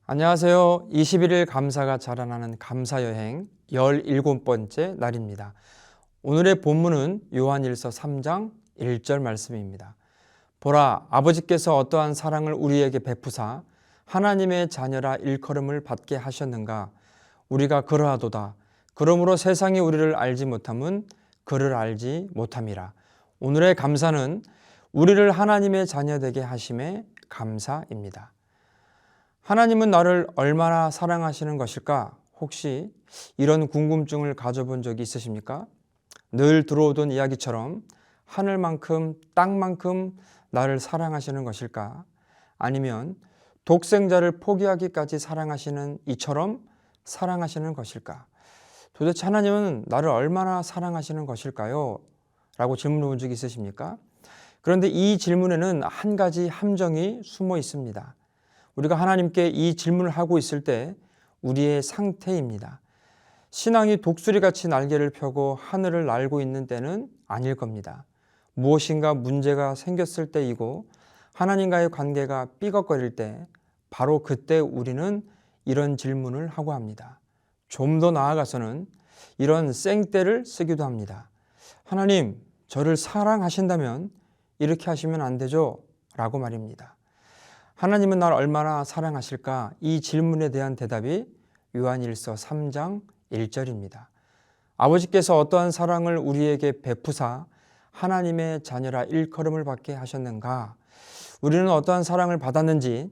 안녕하세요. 21일 감사가 자라나는 감사여행 17번째 날입니다. 오늘의 본문은 요한일서 3장 1절 말씀입니다. 보라, 아버지께서 어떠한 사랑을 우리에게 베푸사 하나님의 자녀라 일컬음을 받게 하셨는가. 우리가 그러하도다. 그러므로 세상이 우리를 알지 못함은 그를 알지 못함이라. 오늘의 감사는 우리를 하나님의 자녀 되게 하심에 감사입니다. 하나님은 나를 얼마나 사랑하시는 것일까? 혹시 이런 궁금증을 가져본 적이 있으십니까? 늘 들어오던 이야기처럼 하늘만큼 땅만큼 나를 사랑하시는 것일까? 아니면 독생자를 포기하기까지 사랑하시는 이처럼 사랑하시는 것일까? 도대체 하나님은 나를 얼마나 사랑하시는 것일까요? 라고 질문해 본 적이 있으십니까? 그런데 이 질문에는 한 가지 함정이 숨어 있습니다. 우리가 하나님께 이 질문을 하고 있을 때 우리의 상태입니다. 신앙이 독수리같이 날개를 펴고 하늘을 날고 있는 때는 아닐 겁니다. 무엇인가 문제가 생겼을 때이고 하나님과의 관계가 삐걱거릴 때 바로 그때 우리는 이런 질문을 하고 합니다. 좀 더 나아가서는 이런 생떼를 쓰기도 합니다. 하나님, 저를 사랑하신다면 이렇게 하시면 안 되죠? 라고 말입니다. 하나님은 나를 얼마나 사랑하실까? 이 질문에 대한 대답이 요한일서 3장 1절입니다. 아버지께서 어떠한 사랑을 우리에게 베푸사 하나님의 자녀라 일컬음을 받게 하셨는가? 우리는 어떠한 사랑을 받았는지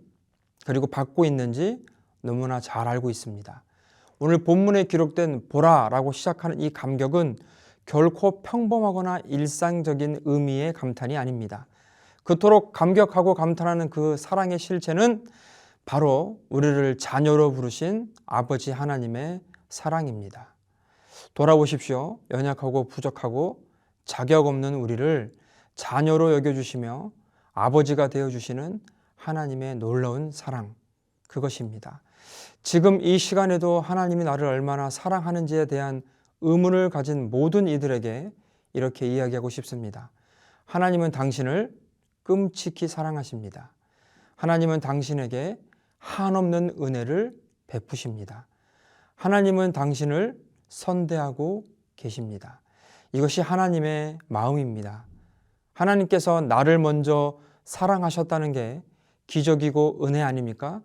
그리고 받고 있는지 너무나 잘 알고 있습니다. 오늘 본문에 기록된 보라라고 시작하는 이 감격은 결코 평범하거나 일상적인 의미의 감탄이 아닙니다. 그토록 감격하고 감탄하는 그 사랑의 실체는 바로 우리를 자녀로 부르신 아버지 하나님의 사랑입니다. 돌아보십시오. 연약하고 부족하고 자격 없는 우리를 자녀로 여겨주시며 아버지가 되어주시는 하나님의 놀라운 사랑, 그것입니다. 지금 이 시간에도 하나님이 나를 얼마나 사랑하는지에 대한 의문을 가진 모든 이들에게 이렇게 이야기하고 싶습니다. 하나님은 당신을 끔찍히 사랑하십니다. 하나님은 당신에게 한없는 은혜를 베푸십니다. 하나님은 당신을 선대하고 계십니다. 이것이 하나님의 마음입니다. 하나님께서 나를 먼저 사랑하셨다는 게 기적이고 은혜 아닙니까?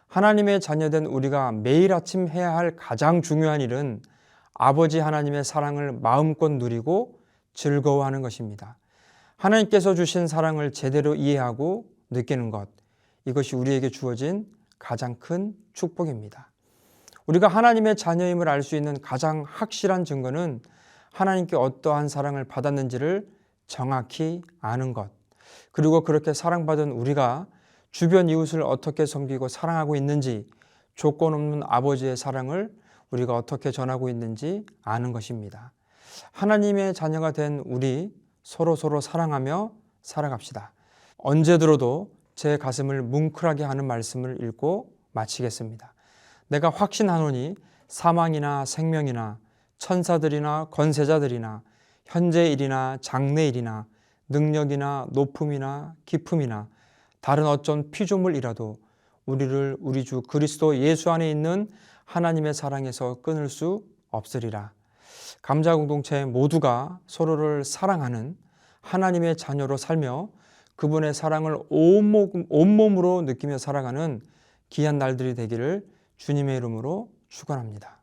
하나님의 자녀된 우리가 매일 아침 해야 할 가장 중요한 일은 아버지 하나님의 사랑을 마음껏 누리고 즐거워하는 것입니다. 하나님께서 주신 사랑을 제대로 이해하고 느끼는 것, 이것이 우리에게 주어진 가장 큰 축복입니다. 우리가 하나님의 자녀임을 알 수 있는 가장 확실한 증거는 하나님께 어떠한 사랑을 받았는지를 정확히 아는 것, 그리고 그렇게 사랑받은 우리가 주변 이웃을 어떻게 섬기고 사랑하고 있는지, 조건 없는 아버지의 사랑을 우리가 어떻게 전하고 있는지 아는 것입니다. 하나님의 자녀가 된 우리 서로 사랑하며 살아갑시다. 언제 들어도 제 가슴을 뭉클하게 하는 말씀을 읽고 마치겠습니다. 내가 확신하노니 사망이나 생명이나 천사들이나 권세자들이나 현재일이나 장래일이나 능력이나 높음이나 깊음이나 다른 어떤 피조물이라도 우리를 우리 주 그리스도 예수 안에 있는 하나님의 사랑에서 끊을 수 없으리라. 감자 공동체 모두가 서로를 사랑하는 하나님의 자녀로 살며 그분의 사랑을 온몸으로 느끼며 살아가는 귀한 날들이 되기를 주님의 이름으로 축원합니다.